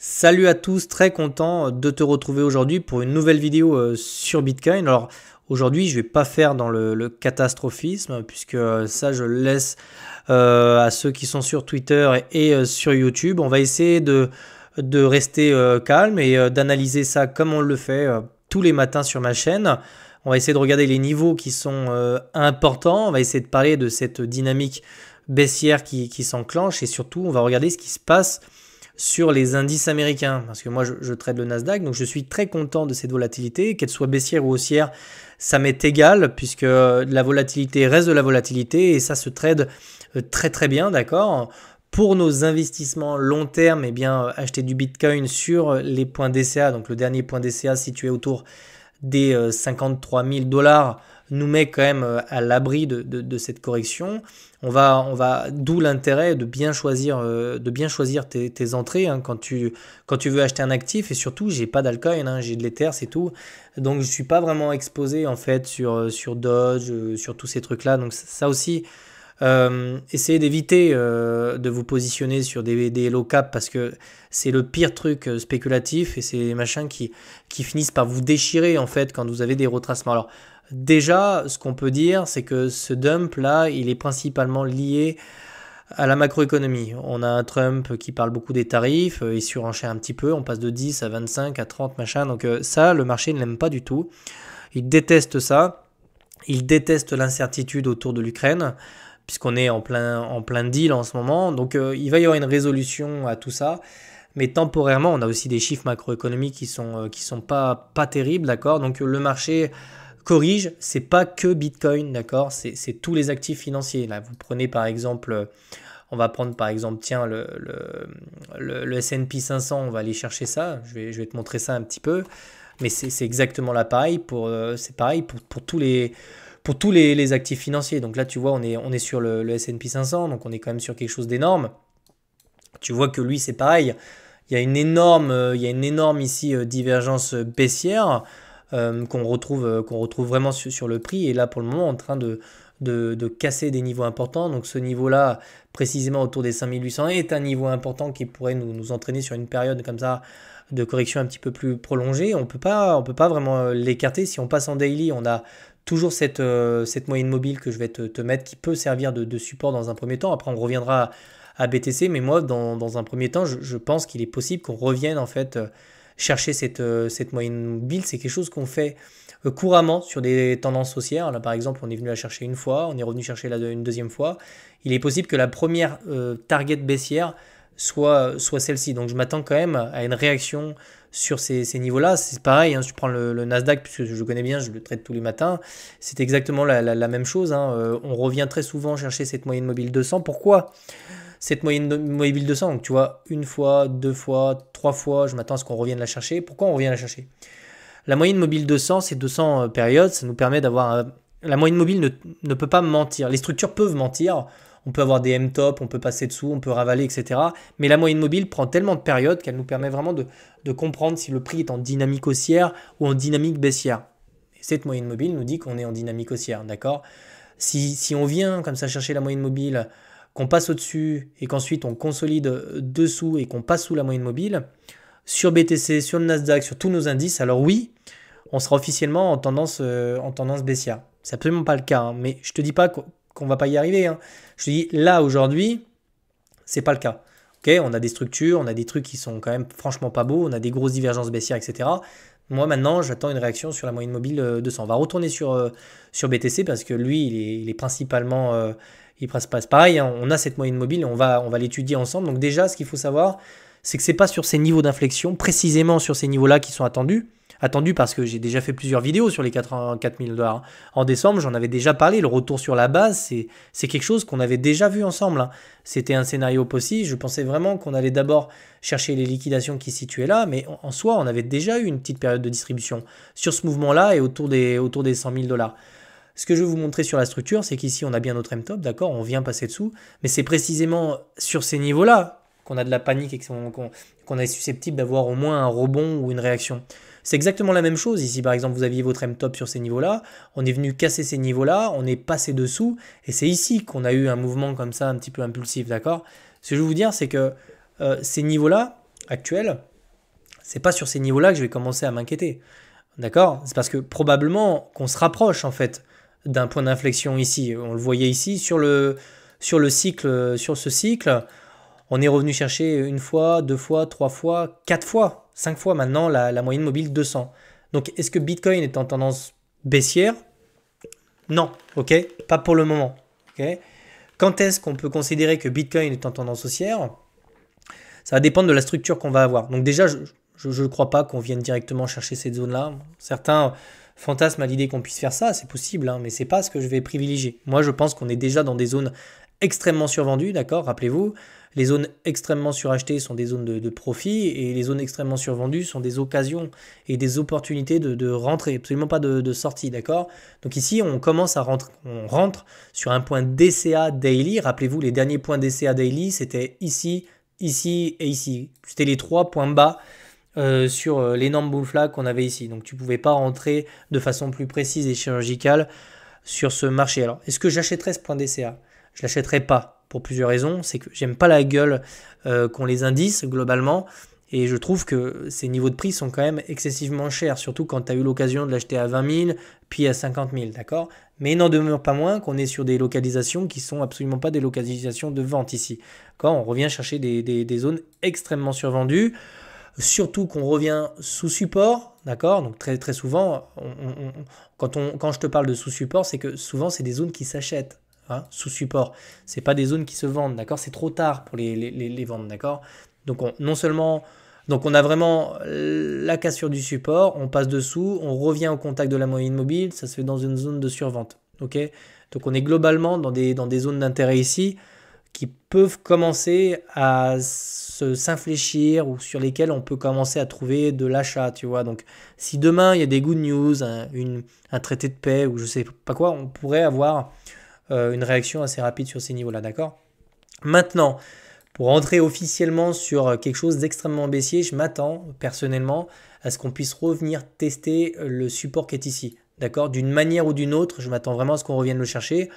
Salut à tous, très content de te retrouver aujourd'hui pour une nouvelle vidéo sur Bitcoin. Alors aujourd'hui, je vais pas faire dans le catastrophisme puisque ça je le laisse à ceux qui sont sur Twitter et sur YouTube. On va essayer de rester calme et d'analyser ça comme on le fait tous les matins sur ma chaîne. On va essayer de regarder les niveaux qui sont importants. On va essayer de parler de cette dynamique baissière qui s'enclenche et surtout on va regarder ce qui se passe sur les indices américains, parce que moi je trade le Nasdaq, donc je suis très content de cette volatilité, qu'elle soit baissière ou haussière, ça m'est égal, puisque la volatilité reste de la volatilité, et ça se trade très très bien, d'accord. Pour nos investissements long terme, eh bien, acheter du Bitcoin sur les points DCA, donc le dernier point DCA situé autour des 53 000 dollars, nous met quand même à l'abri de cette correction. D'où l'intérêt de bien choisir tes entrées hein, quand tu veux acheter un actif. Et surtout, j'ai pas d'altcoin, hein, j'ai de l'Ether, c'est tout. Donc, je suis pas vraiment exposé en fait sur Doge, sur tous ces trucs-là. Donc, ça aussi, essayez d'éviter de vous positionner sur des low cap parce que c'est le pire truc spéculatif et c'est des machins qui finissent par vous déchirer en fait quand vous avez des retracements. Alors, déjà, ce qu'on peut dire, c'est que ce dump-là, il est principalement lié à la macroéconomie. On a un Trump qui parle beaucoup des tarifs, il surenchère un petit peu, on passe de 10 à 25, à 30, machin. Donc ça, le marché ne l'aime pas du tout. Il déteste ça. Il déteste l'incertitude autour de l'Ukraine, puisqu'on est en plein deal en ce moment. Donc il va y avoir une résolution à tout ça. Mais temporairement, on a aussi des chiffres macroéconomiques qui sont pas terribles, d'accord. Donc le marché corrige, c'est pas que Bitcoin, d'accord, c'est tous les actifs financiers. Là, vous prenez par exemple, on va prendre par exemple, tiens, le S&P 500, on va aller chercher ça, je vais te montrer ça un petit peu, mais c'est exactement là pareil, c'est pareil pour tous les actifs financiers. Donc là, tu vois, on est sur le S&P 500, donc on est quand même sur quelque chose d'énorme. Tu vois que lui, c'est pareil, il y a une énorme ici divergence baissière, qu'on retrouve vraiment sur le prix. Et là, pour le moment, en train de casser des niveaux importants. Donc ce niveau-là, précisément autour des 5800, est un niveau important qui pourrait nous entraîner sur une période comme ça de correction un petit peu plus prolongée. On peut pas vraiment l'écarter. Si on passe en daily, on a toujours cette moyenne mobile que je vais te mettre qui peut servir de support dans un premier temps. Après, on reviendra à BTC, mais moi, dans un premier temps, je pense qu'il est possible qu'on revienne en fait chercher cette moyenne mobile. C'est quelque chose qu'on fait couramment sur des tendances haussières. Là, par exemple, on est venu la chercher une fois, on est revenu chercher une deuxième fois. Il est possible que la première target baissière soit celle-ci. Donc, je m'attends quand même à une réaction sur ces niveaux-là. C'est pareil, hein, si tu prends le Nasdaq, puisque je le connais bien, je le traite tous les matins, c'est exactement la même chose. Hein. On revient très souvent chercher cette moyenne mobile 200. Pourquoi cette moyenne mobile 200, donc tu vois, une fois, deux fois, trois fois, je m'attends à ce qu'on revienne la chercher. Pourquoi on revient la chercher? La moyenne mobile 200, c'est 200 périodes, ça nous permet d'avoir... La moyenne mobile ne peut pas mentir. Les structures peuvent mentir, on peut avoir des M-top, on peut passer dessous, on peut ravaler, etc. Mais la moyenne mobile prend tellement de périodes qu'elle nous permet vraiment de comprendre si le prix est en dynamique haussière ou en dynamique baissière. Et cette moyenne mobile nous dit qu'on est en dynamique haussière, d'accord? Si on vient comme ça chercher la moyenne mobile, qu'on passe au-dessus et qu'ensuite on consolide dessous et qu'on passe sous la moyenne mobile, sur BTC, sur le Nasdaq, sur tous nos indices, alors oui, on sera officiellement en tendance baissière. C'est absolument pas le cas, hein, mais je te dis pas qu'on va pas y arriver. Hein. Je te dis là aujourd'hui, c'est pas le cas. Okay, on a des structures, on a des trucs qui sont quand même franchement pas beaux, on a des grosses divergences baissières, etc. Moi maintenant, j'attends une réaction sur la moyenne mobile 200. On va retourner sur BTC parce que lui, il est principalement... il passe pareil, hein, on a cette moyenne mobile et on va l'étudier ensemble. Donc déjà, ce qu'il faut savoir, c'est que c'est pas sur ces niveaux d'inflexion, précisément sur ces niveaux-là qui sont attendus parce que j'ai déjà fait plusieurs vidéos sur les 84 000 dollars. En décembre, j'en avais déjà parlé, le retour sur la base, c'est quelque chose qu'on avait déjà vu ensemble. Hein. C'était un scénario possible, je pensais vraiment qu'on allait d'abord chercher les liquidations qui se situaient là, mais en soi, on avait déjà eu une petite période de distribution sur ce mouvement-là et autour des 100 000 dollars. Ce que je vais vous montrer sur la structure, c'est qu'ici, on a bien notre M-top, d'accord, on vient passer dessous, mais c'est précisément sur ces niveaux-là qu'on a de la panique et qu'on est susceptible d'avoir au moins un rebond ou une réaction. C'est exactement la même chose. Ici, par exemple, vous aviez votre M-top sur ces niveaux-là, on est venu casser ces niveaux-là, on est passé dessous, et c'est ici qu'on a eu un mouvement comme ça, un petit peu impulsif, d'accord? Ce que je veux vous dire, c'est que ces niveaux-là, actuels, c'est pas sur ces niveaux-là que je vais commencer à m'inquiéter. D'accord? C'est parce que probablement qu'on se rapproche en fait d'un point d'inflexion ici. On le voyait ici sur le cycle, sur ce cycle. On est revenu chercher une fois, deux fois, trois fois, quatre fois, cinq fois maintenant la moyenne mobile 200. Donc est-ce que Bitcoin est en tendance baissière? Non, ok? Pas pour le moment. Ok? Quand est-ce qu'on peut considérer que Bitcoin est en tendance haussière? Ça va dépendre de la structure qu'on va avoir. Donc déjà, je ne crois pas qu'on vienne directement chercher cette zone-là. Certains fantasment à l'idée qu'on puisse faire ça, c'est possible, hein, mais ce n'est pas ce que je vais privilégier. Moi, je pense qu'on est déjà dans des zones extrêmement survendues, d'accord? Rappelez-vous, les zones extrêmement surachetées sont des zones de profit et les zones extrêmement survendues sont des occasions et des opportunités de rentrée, absolument pas de sortie, d'accord? Donc ici, on commence à rentrer, on rentre sur un point DCA daily. Rappelez-vous, les derniers points DCA daily, c'était ici, ici et ici. C'était les trois points bas sur l'énorme bull flag qu'on avait ici. Donc tu ne pouvais pas rentrer de façon plus précise et chirurgicale sur ce marché. Alors, est-ce que j'achèterais ce point DCA? Je ne l'achèterais pas pour plusieurs raisons. C'est que j'aime pas la gueule qu'ont les indices globalement. Et je trouve que ces niveaux de prix sont quand même excessivement chers, surtout quand tu as eu l'occasion de l'acheter à 20 000, puis à 50 000, d'accord? Mais il n'en demeure pas moins qu'on est sur des localisations qui ne sont absolument pas des localisations de vente ici. Quand on revient chercher des zones extrêmement survendues, surtout qu'on revient sous support, d'accord? Donc très, très souvent, quand je te parle de sous support, c'est que souvent c'est des zones qui s'achètent. Hein, sous support, c'est pas des zones qui se vendent, d'accord? C'est trop tard pour les vendre, d'accord? Donc non seulement, donc on a vraiment la cassure du support, on passe dessous, on revient au contact de la moyenne mobile, ça se fait dans une zone de survente, ok? Donc on est globalement dans des zones d'intérêt ici qui peuvent commencer à s'infléchir ou sur lesquelles on peut commencer à trouver de l'achat, tu vois. Donc si demain il y a des good news, un traité de paix ou je sais pas quoi, on pourrait avoir une réaction assez rapide sur ces niveaux-là, d'accord? Maintenant, pour rentrer officiellement sur quelque chose d'extrêmement baissier, je m'attends personnellement à ce qu'on puisse revenir tester le support qui est ici, d'accord? D'une manière ou d'une autre, je m'attends vraiment à ce qu'on revienne le chercher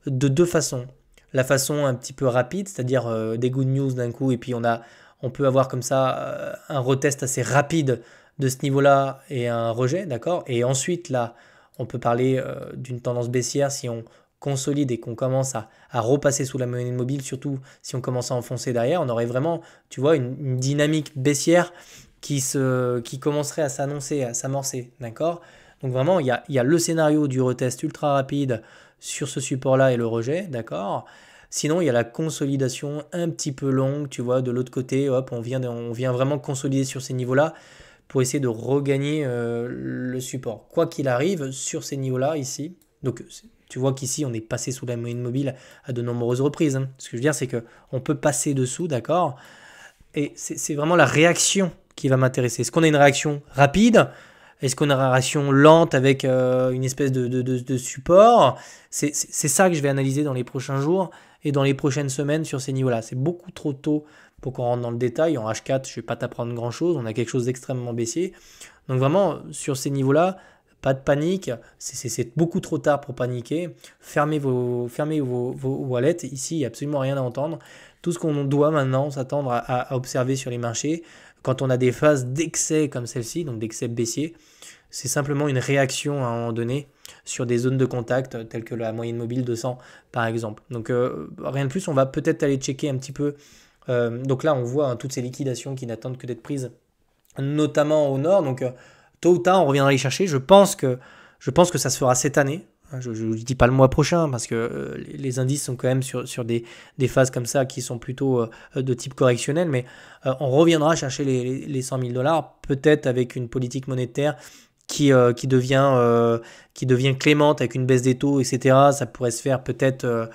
de deux façons. La façon un petit peu rapide, c'est-à-dire des good news d'un coup, et puis on peut avoir comme ça un retest assez rapide de ce niveau-là et un rejet, d'accord? Et ensuite, là, on peut parler d'une tendance baissière si on consolide et qu'on commence à repasser sous la moyenne mobile, surtout si on commence à enfoncer derrière, on aurait vraiment, tu vois, une dynamique baissière qui commencerait à s'annoncer, à s'amorcer, d'accord? Donc vraiment, il y a le scénario du retest ultra rapide sur ce support-là et le rejet, d'accord? Sinon, il y a la consolidation un petit peu longue, tu vois, de l'autre côté, hop, on vient vraiment consolider sur ces niveaux-là pour essayer de regagner le support. Quoi qu'il arrive, sur ces niveaux-là, ici, donc tu vois qu'ici, on est passé sous la moyenne mobile à de nombreuses reprises. Hein. Ce que je veux dire, c'est qu'on peut passer dessous, d'accord? Et c'est vraiment la réaction qui va m'intéresser. Est-ce qu'on a une réaction rapide? Est-ce qu'on a une réaction lente avec une espèce de support? C'est ça que je vais analyser dans les prochains jours et dans les prochaines semaines sur ces niveaux-là. C'est beaucoup trop tôt pour qu'on rentre dans le détail. En H4, je ne vais pas t'apprendre grand-chose. On a quelque chose d'extrêmement baissier. Donc vraiment, sur ces niveaux-là, pas de panique. C'est beaucoup trop tard pour paniquer. Fermez vos wallets. Ici, il n'y a absolument rien à entendre. Tout ce qu'on doit maintenant s'attendre à observer sur les marchés, quand on a des phases d'excès comme celle-ci, donc d'excès baissier, c'est simplement une réaction à un moment donné sur des zones de contact telles que la moyenne mobile 200 par exemple. Donc rien de plus, on va peut-être aller checker un petit peu. Donc là, on voit hein, toutes ces liquidations qui n'attendent que d'être prises, notamment au nord. Donc tôt ou tard, on reviendra les chercher. Je pense que ça se fera cette année. Je ne dis pas le mois prochain parce que les indices sont quand même sur des phases comme ça qui sont plutôt de type correctionnel, mais on reviendra chercher les 100 000 dollars, peut-être avec une politique monétaire qui devient clémente avec une baisse des taux, etc. Ça pourrait se faire peut-être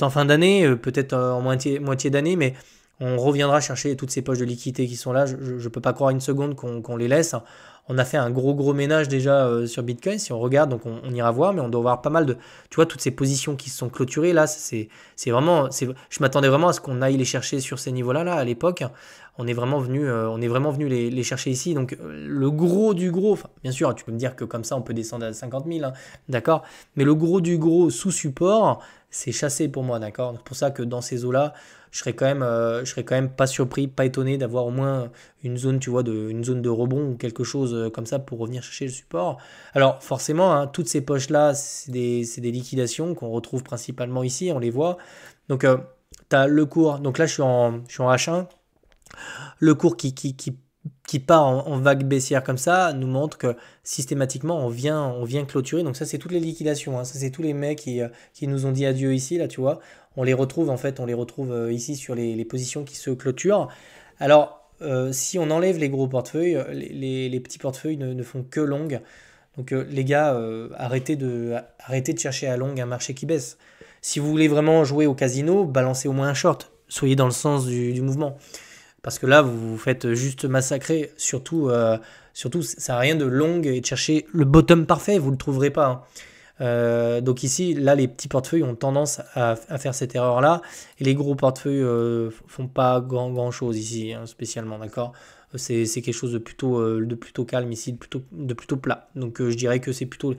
en fin d'année, peut-être en moitié d'année, mais on reviendra chercher toutes ces poches de liquidité qui sont là. Je ne peux pas croire une seconde qu'on les laisse. on a fait un gros ménage déjà sur Bitcoin. Si on regarde, donc on ira voir, mais on doit avoir pas mal de, tu vois, toutes ces positions qui se sont clôturées là, c'est vraiment, je m'attendais vraiment à ce qu'on aille les chercher sur ces niveaux-là là à l'époque. On est vraiment venu les chercher ici. Donc le gros du gros, enfin, bien sûr, tu peux me dire que comme ça on peut descendre à 50 000, hein, d'accord, mais le gros du gros sous support, c'est chassé pour moi, d'accord. C'est pour ça que dans ces eaux-là, je serais quand même pas surpris, pas étonné d'avoir au moins une zone, tu vois, une zone de rebond ou quelque chose comme ça pour revenir chercher le support. Alors forcément, hein, toutes ces poches-là, c'est des liquidations qu'on retrouve principalement ici, on les voit. Donc tu as le cours, donc là je suis en H1, le cours qui part en vague baissière comme ça nous montre que systématiquement on vient clôturer. Donc ça c'est toutes les liquidations, hein. Ça c'est tous les mecs qui nous ont dit adieu ici, là tu vois. On les retrouve en fait, on les retrouve ici sur les positions qui se clôturent. Alors si on enlève les gros portefeuilles, les petits portefeuilles ne font que long. Donc les gars, arrêtez de chercher à long un marché qui baisse. Si vous voulez vraiment jouer au casino, balancez au moins un short. Soyez dans le sens du mouvement. Parce que là, vous vous faites juste massacrer. Surtout, ça sert à rien de long et de chercher le bottom parfait. Vous ne le trouverez pas, hein. Donc ici, là, les petits portefeuilles ont tendance à faire cette erreur-là. Et les gros portefeuilles font pas grand-chose ici, hein, spécialement, d'accord? C'est quelque chose de plutôt calme ici, de plutôt plat. Donc je dirais que c'est plutôt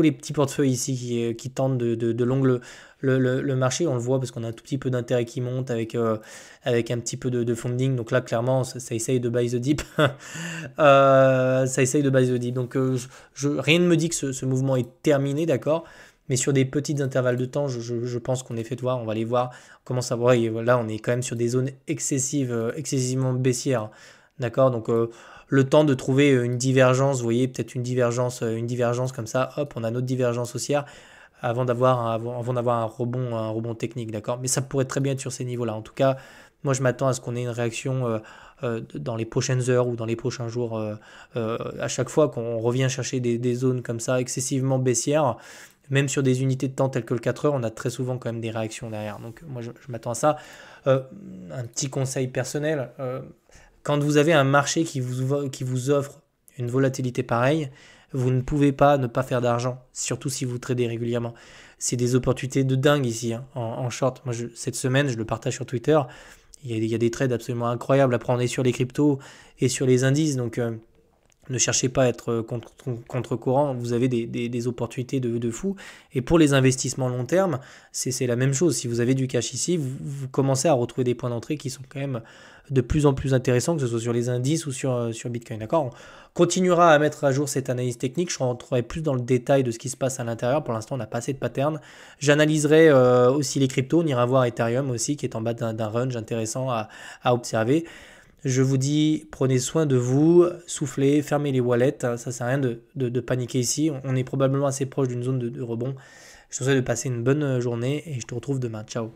les petits portefeuilles ici qui tentent de long le marché. On le voit parce qu'on a un tout petit peu d'intérêt qui monte avec un petit peu de funding. Donc là, clairement, ça essaye de buy the dip. Ça essaye de buy the dip. Donc rien ne me dit que ce mouvement est terminé, d'accord? Mais sur des petits intervalles de temps, je pense qu'on est fait de voir. On va aller voir comment ça va. Et là, on est quand même sur des zones excessivement baissières. D'accord, donc le temps de trouver une divergence, vous voyez, peut-être une divergence comme ça, hop, on a notre divergence haussière avant d'avoir un rebond technique, d'accord. Mais ça pourrait très bien être sur ces niveaux-là. En tout cas, moi je m'attends à ce qu'on ait une réaction dans les prochaines heures ou dans les prochains jours, à chaque fois qu'on revient chercher des zones comme ça excessivement baissières. Même sur des unités de temps telles que le 4 heures, on a très souvent quand même des réactions derrière. Donc moi je m'attends à ça. Un petit conseil personnel. Quand vous avez un marché qui vous offre une volatilité pareille, vous ne pouvez pas ne pas faire d'argent, surtout si vous tradez régulièrement. C'est des opportunités de dingue ici, hein, en short. Moi, cette semaine, je le partage sur Twitter. Il y a des trades absolument incroyables. Après, on est sur les cryptos et sur les indices. Donc, ne cherchez pas à être contre-courant, vous avez des opportunités de fou. Et pour les investissements long terme, c'est la même chose. Si vous avez du cash ici, vous commencez à retrouver des points d'entrée qui sont quand même de plus en plus intéressants, que ce soit sur les indices ou sur Bitcoin. D'accord? On continuera à mettre à jour cette analyse technique. Je rentrerai plus dans le détail de ce qui se passe à l'intérieur. Pour l'instant, on n'a pas assez de pattern. J'analyserai aussi les cryptos. On ira voir Ethereum aussi, qui est en bas d'un range intéressant à observer. Je vous dis, prenez soin de vous, soufflez, fermez les wallets. Ça sert à rien de paniquer ici. On est probablement assez proche d'une zone de rebond. Je te souhaite de passer une bonne journée et je te retrouve demain. Ciao.